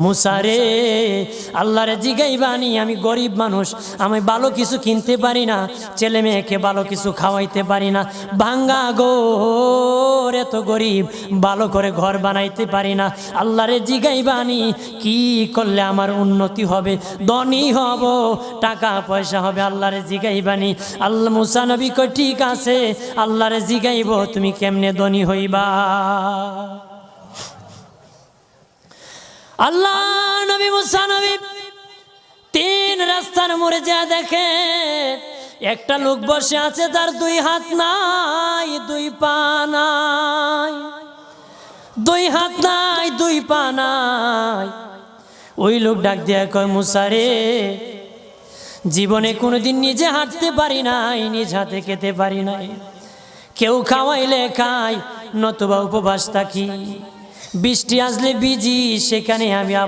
মুসারে আল্লাহরে জিগাইবানি, আমি গরিব মানুষ, আমি ভালো কিছু কিনতে পারি না, ছেলে মেয়েকে ভালো কিছু খাওয়াইতে পারি না, ভাঙ্গা ঘর, এত গরিব, ভালো করে ঘর বানাইতে পারি না। আল্লাহরে জিগাইবানি কি করলে আমার উন্নতি হবে, ধনী হব, টাকা পয়সা হবে। আল্লাহরে জিগাইবানি। আল্লাহ মুসা নবী কই ঠিক আছে, আল্লাহরে জিগাইব তুমি কেমনে ধনী হইবা। আল্লাহ নবী মুসা নবী তিন রাস্তার মোড়ে যা দেখে একটা লোক বসে আছে, তার দুই হাত নাই, দুই পা নাই, দুই হাত নাই, দুই পা নাই। ওই লোক ডাক দিয়া কয়, মুসা রে, জীবনে কোনোদিন নিজে হাঁটতে পারি নাই, নিজ হাতে খেতে পারি নাই, কেউ খাওয়াইলে খাই, নতুবা উপবাস থাকি, বৃষ্টি আসলে ভিজি, সেখানে আমি আবার